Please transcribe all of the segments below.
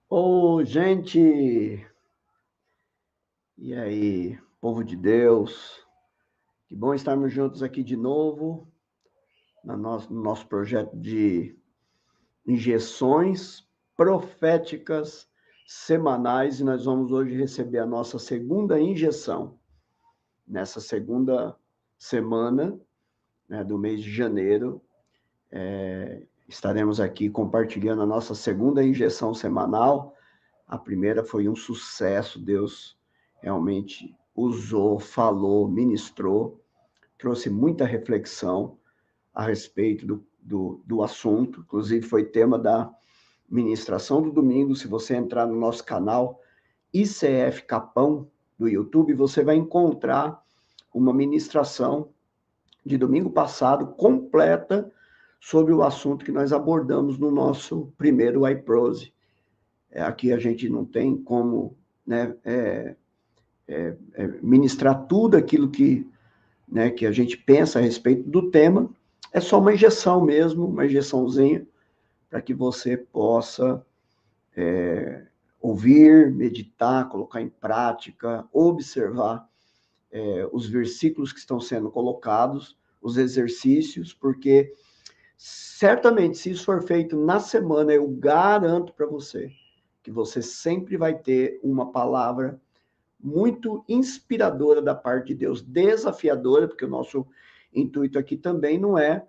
Ô, gente! E aí, povo de Deus? Que bom estarmos juntos aqui de novo no nosso projeto de injeções proféticas semanais e nós vamos hoje receber a nossa segunda injeção. Nessa segunda semana, né, do mês de janeiro, estaremos aqui compartilhando a nossa segunda injeção semanal. A primeira foi um sucesso, Deus realmente usou, falou, ministrou, trouxe muita reflexão a respeito do assunto, inclusive foi tema da ministração do domingo. Se você entrar no nosso canal ICF Capão do YouTube, você vai encontrar uma ministração de domingo passado completa sobre o assunto que nós abordamos no nosso primeiro iProse. Aqui a gente não tem como, né, ministrar tudo aquilo que, né, que a gente pensa a respeito do tema. É só uma injeção mesmo, uma injeçãozinha, para que você possa ouvir, meditar, colocar em prática, observar os versículos que estão sendo colocados, os exercícios, porque certamente, se isso for feito na semana, eu garanto para você que você sempre vai ter uma palavra muito inspiradora da parte de Deus, desafiadora, porque o nosso intuito aqui também não é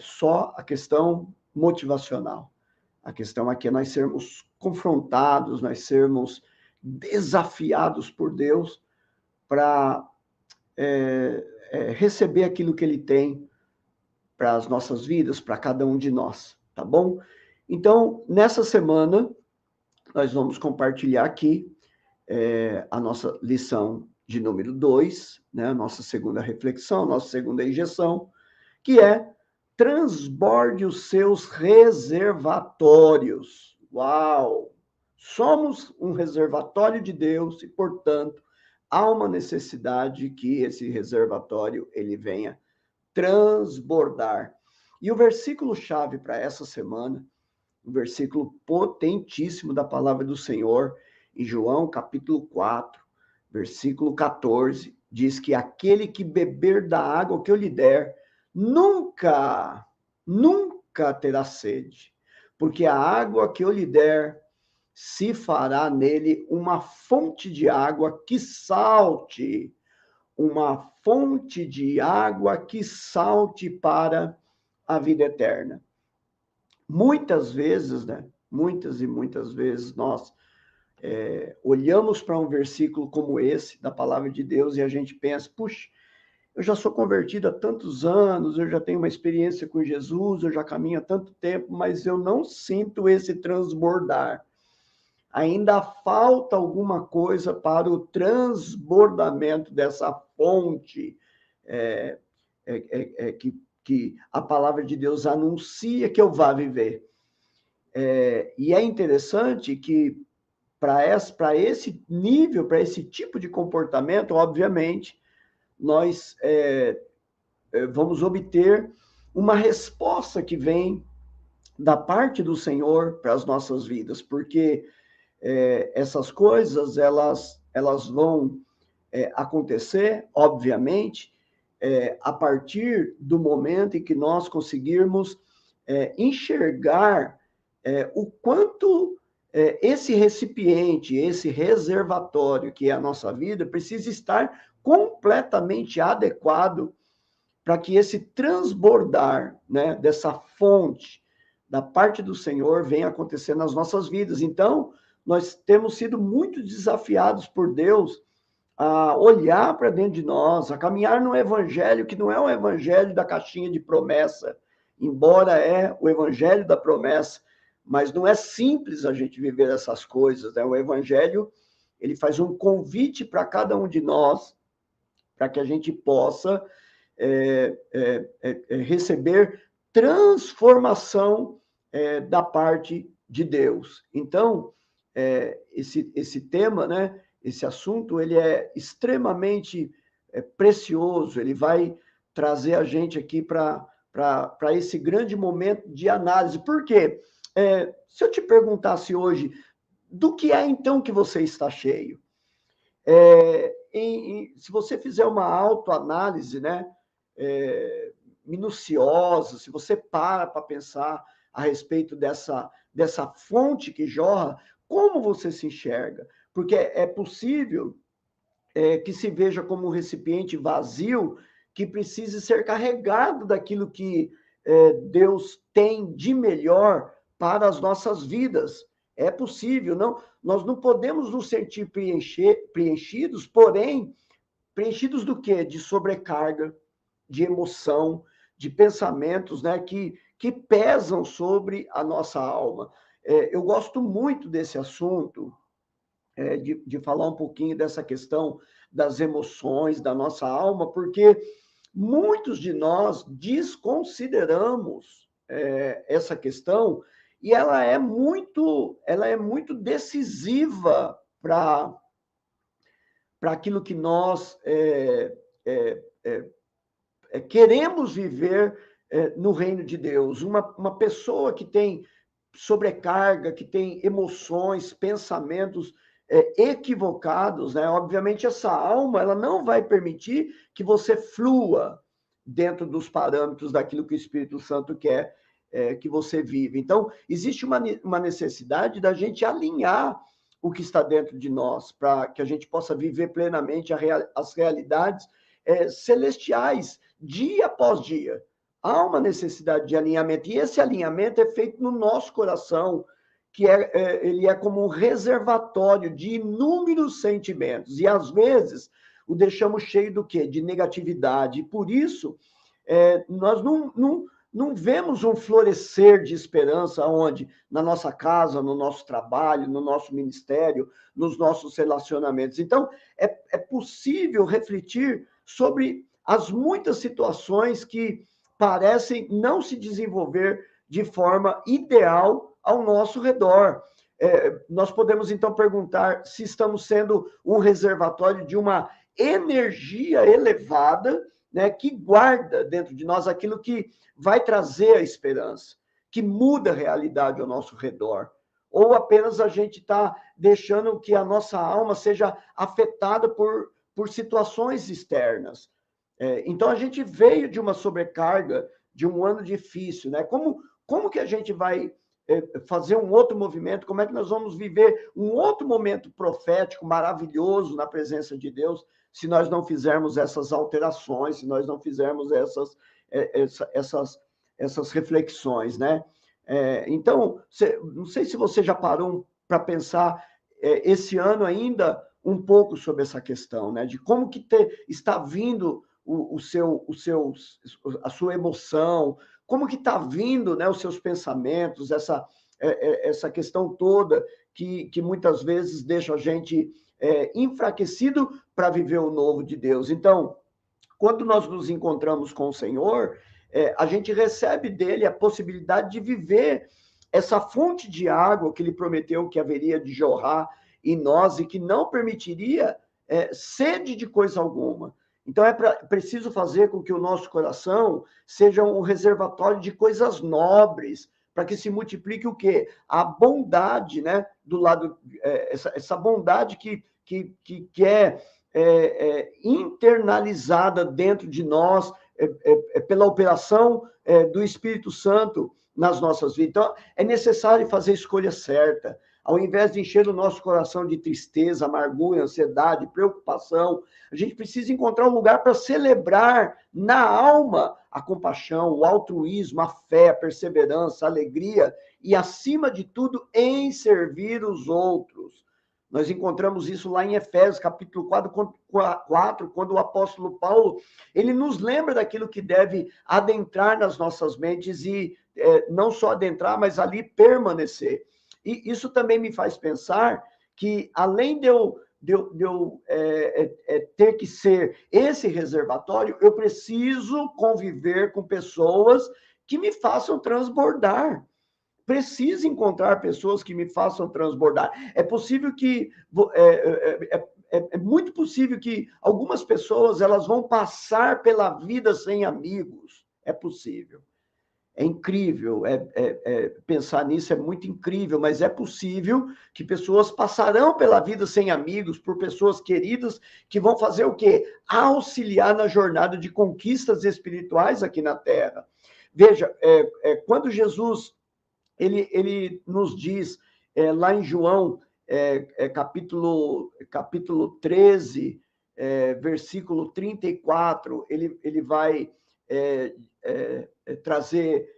só a questão motivacional. A questão aqui é nós sermos confrontados, nós sermos desafiados por Deus para receber aquilo que Ele tem para as nossas vidas, para cada um de nós, tá bom? Então, nessa semana, nós vamos compartilhar aqui a nossa lição de número 2, né? A nossa segunda reflexão, nossa segunda injeção, que é transborde os seus reservatórios. Uau! Somos um reservatório de Deus e, portanto, há uma necessidade que esse reservatório ele venha transbordar. E o versículo-chave para essa semana, um versículo potentíssimo da palavra do Senhor, em João capítulo 4, versículo 14, diz que aquele que beber da água que eu lhe der, nunca terá sede, porque a água que eu lhe der se fará nele uma fonte de água que salte, uma fonte de água que salte para a vida eterna. Muitas vezes, né? Muitas e muitas vezes nós olhamos para um versículo como esse da palavra de Deus e a gente pensa, puxa, eu já sou convertido há tantos anos, eu já tenho uma experiência com Jesus, eu já caminho há tanto tempo, mas eu não sinto esse transbordar. Ainda falta alguma coisa para o transbordamento dessa fonte que a palavra de Deus anuncia que eu vá viver. E é interessante que para esse nível, para esse tipo de comportamento, obviamente, nós vamos obter uma resposta que vem da parte do Senhor para as nossas vidas, porque essas coisas elas vão acontecer, obviamente, a partir do momento em que nós conseguirmos enxergar o quanto esse recipiente, esse reservatório que é a nossa vida, precisa estar completamente adequado para que esse transbordar, né, dessa fonte da parte do Senhor venha acontecer nas nossas vidas. Então, nós temos sido muito desafiados por Deus a olhar para dentro de nós, a caminhar no evangelho que não é o evangelho da caixinha de promessa, embora é o evangelho da promessa, mas não é simples a gente viver essas coisas, né? O evangelho, ele faz um convite para cada um de nós, para que a gente possa receber transformação da parte de Deus. Então, esse tema, né, esse assunto, ele é extremamente precioso, ele vai trazer a gente aqui para esse grande momento de análise. Por quê? Se eu te perguntasse hoje, do que é então que você está cheio? Se você fizer uma autoanálise, né, minuciosa, se você para pensar a respeito dessa fonte que jorra, como você se enxerga? Porque é possível que se veja como um recipiente vazio que precise ser carregado daquilo que Deus tem de melhor para as nossas vidas. É possível, não? Nós não podemos nos sentir preenchidos, porém, preenchidos do quê? De sobrecarga, de emoção, de pensamentos, né, que pesam sobre a nossa alma. Eu gosto muito desse assunto, de falar um pouquinho dessa questão das emoções, da nossa alma, porque muitos de nós desconsideramos essa questão e ela é muito decisiva para aquilo que nós queremos viver no reino de Deus. Uma pessoa que tem sobrecarga, que tem emoções, pensamentos equivocados, né? Obviamente essa alma ela não vai permitir que você flua dentro dos parâmetros daquilo que o Espírito Santo quer que você vive. Então, existe uma necessidade da gente alinhar o que está dentro de nós, para que a gente possa viver plenamente as realidades celestiais, dia após dia. Há uma necessidade de alinhamento, e esse alinhamento é feito no nosso coração, que ele é como um reservatório de inúmeros sentimentos, e às vezes o deixamos cheio do quê? De negatividade, e por isso nós não vemos um florescer de esperança onde? Na nossa casa, no nosso trabalho, no nosso ministério, nos nossos relacionamentos. Então, é possível refletir sobre as muitas situações que parecem não se desenvolver de forma ideal ao nosso redor. Nós podemos, então, perguntar se estamos sendo um reservatório de uma energia elevada, né, que guarda dentro de nós aquilo que vai trazer a esperança, que muda a realidade ao nosso redor. Ou apenas a gente está deixando que a nossa alma seja afetada por situações externas. Então, a gente veio de uma sobrecarga, de um ano difícil, né? Como que a gente vai fazer um outro movimento? Como é que nós vamos viver um outro momento profético, maravilhoso na presença de Deus, se nós não fizermos essas alterações, se nós não fizermos essas reflexões, né? Então, não sei se você já parou para pensar esse ano ainda um pouco sobre essa questão, né? De como que está vindo a sua emoção, como que está vindo, né, os seus pensamentos, essa questão toda que muitas vezes deixa a gente enfraquecido para viver o novo de Deus. Então, quando nós nos encontramos com o Senhor, a gente recebe dele a possibilidade de viver essa fonte de água que ele prometeu que haveria de jorrar em nós e que não permitiria sede de coisa alguma. Então, preciso fazer com que o nosso coração seja um reservatório de coisas nobres, para que se multiplique o quê? A bondade, né? Do lado, essa bondade que é internalizada dentro de nós pela operação do Espírito Santo nas nossas vidas. Então, é necessário fazer a escolha certa. Ao invés de encher o nosso coração de tristeza, amargura, ansiedade, preocupação, a gente precisa encontrar um lugar para celebrar na alma a compaixão, o altruísmo, a fé, a perseverança, a alegria e, acima de tudo, em servir os outros. Nós encontramos isso lá em Efésios, capítulo 4, quando o apóstolo Paulo, ele nos lembra daquilo que deve adentrar nas nossas mentes e não só adentrar, mas ali permanecer. E isso também me faz pensar que, além de eu ter que ser esse reservatório, eu preciso conviver com pessoas que me façam transbordar. Preciso encontrar pessoas que me façam transbordar. É possível que é muito possível que algumas pessoas elas vão passar pela vida sem amigos. É possível. É incrível, pensar nisso é muito incrível, mas é possível que pessoas passarão pela vida sem amigos, por pessoas queridas, que vão fazer o quê? Auxiliar na jornada de conquistas espirituais aqui na Terra. Veja, quando Jesus ele nos diz, lá em João, capítulo 13, versículo 34, ele vai trazer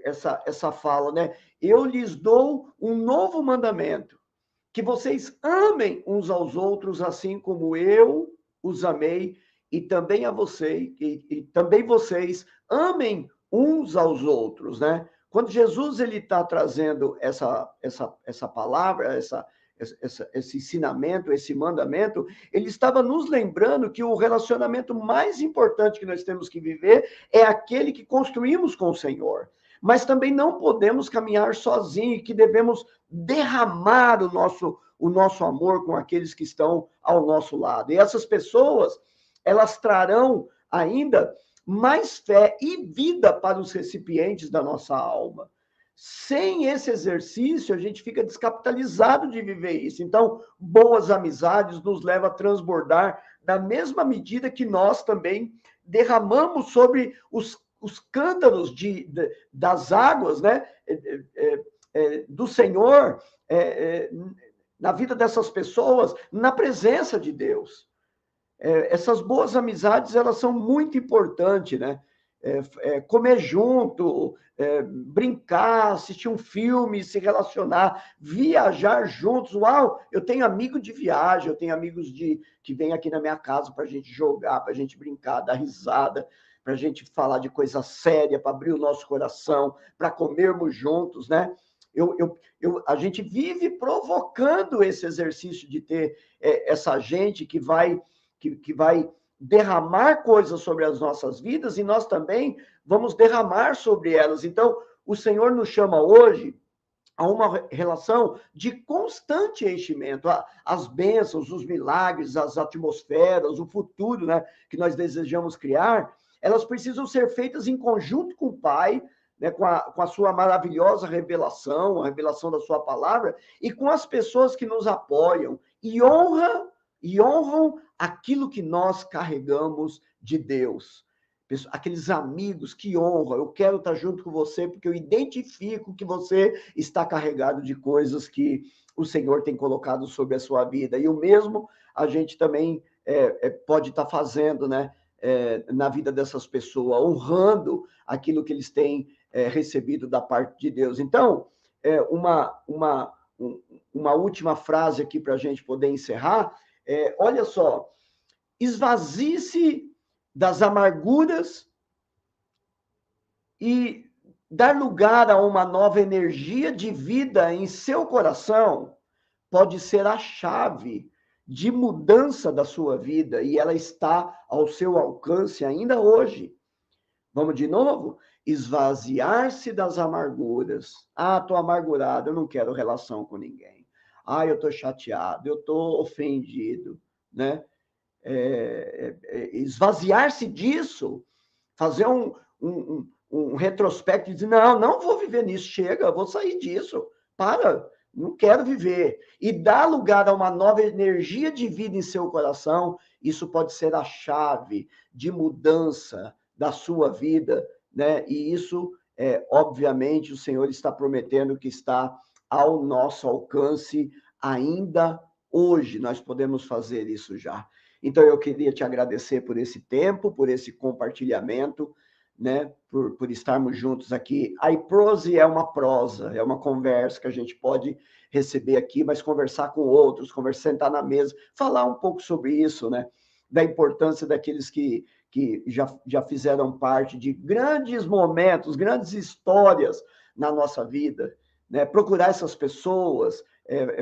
essa fala, né? Eu lhes dou um novo mandamento, que vocês amem uns aos outros, assim como eu os amei, e também a vocês, e também vocês amem uns aos outros, né? Quando Jesus ele está trazendo essa palavra, esse ensinamento, esse mandamento, ele estava nos lembrando que o relacionamento mais importante que nós temos que viver é aquele que construímos com o Senhor. Mas também não podemos caminhar sozinhos, que devemos derramar o nosso amor com aqueles que estão ao nosso lado. E essas pessoas, elas trarão ainda mais fé e vida para os recipientes da nossa alma. Sem esse exercício, a gente fica descapitalizado de viver isso. Então, boas amizades nos levam a transbordar na mesma medida que nós também derramamos sobre os cântaros das águas, né, do Senhor, na vida dessas pessoas, na presença de Deus. Essas boas amizades, elas são muito importantes, né? Comer junto, brincar, assistir um filme, se relacionar, viajar juntos. Uau, eu tenho amigo de viagem, eu tenho amigos que vêm aqui na minha casa para a gente jogar, para a gente brincar, dar risada, para a gente falar de coisa séria, para abrir o nosso coração, para comermos juntos, né? A gente vive provocando esse exercício de ter essa gente que vai derramar coisas sobre as nossas vidas e nós também vamos derramar sobre elas. Então, o Senhor nos chama hoje a uma relação de constante enchimento. As bênçãos, os milagres, as atmosferas, o futuro, né, que nós desejamos criar, elas precisam ser feitas em conjunto com o Pai, né, com a sua maravilhosa revelação, a revelação da sua palavra, e com as pessoas que nos apoiam e honram aquilo que nós carregamos de Deus. Aqueles amigos que honram, eu quero estar junto com você porque eu identifico que você está carregado de coisas que o Senhor tem colocado sobre a sua vida. E o mesmo a gente também pode estar fazendo, né, na vida dessas pessoas, honrando aquilo que eles têm recebido da parte de Deus. Então, uma última frase aqui para a gente poder encerrar. Olha só, esvazie-se das amarguras e dar lugar a uma nova energia de vida em seu coração pode ser a chave de mudança da sua vida e ela está ao seu alcance ainda hoje. Vamos de novo? Esvaziar-se das amarguras. Estou amargurado, eu não quero relação com ninguém. Eu estou chateado, eu estou ofendido, né? Esvaziar-se disso, fazer um retrospecto e dizer, não vou viver nisso, chega, vou sair disso, não quero viver. E dar lugar a uma nova energia de vida em seu coração, isso pode ser a chave de mudança da sua vida, né? E isso, obviamente, o Senhor está prometendo que está ao nosso alcance ainda hoje, nós podemos fazer isso já. Então, eu queria te agradecer por esse tempo, por esse compartilhamento, né? Por estarmos juntos aqui. A iprose é uma prosa, é uma conversa que a gente pode receber aqui, mas conversar com outros, sentar na mesa, falar um pouco sobre isso, né? Da importância daqueles que já fizeram parte de grandes momentos, grandes histórias na nossa vida, né? Procurar essas pessoas,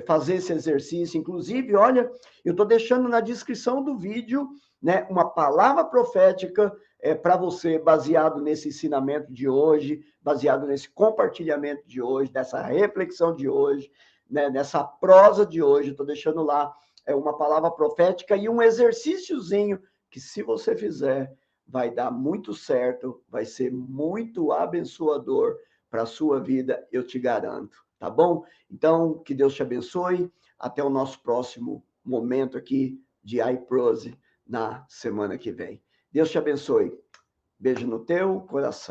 fazer esse exercício. Inclusive, olha, eu estou deixando na descrição do vídeo, né, uma palavra profética para você, baseado nesse ensinamento de hoje, baseado nesse compartilhamento de hoje, nessa reflexão de hoje, né, nessa prosa de hoje. Estou deixando lá uma palavra profética e um exercíciozinho que, se você fizer, vai dar muito certo, vai ser muito abençoador para a sua vida, eu te garanto, tá bom? Então, que Deus te abençoe. Até o nosso próximo momento aqui de iProse na semana que vem. Deus te abençoe. Beijo no teu coração.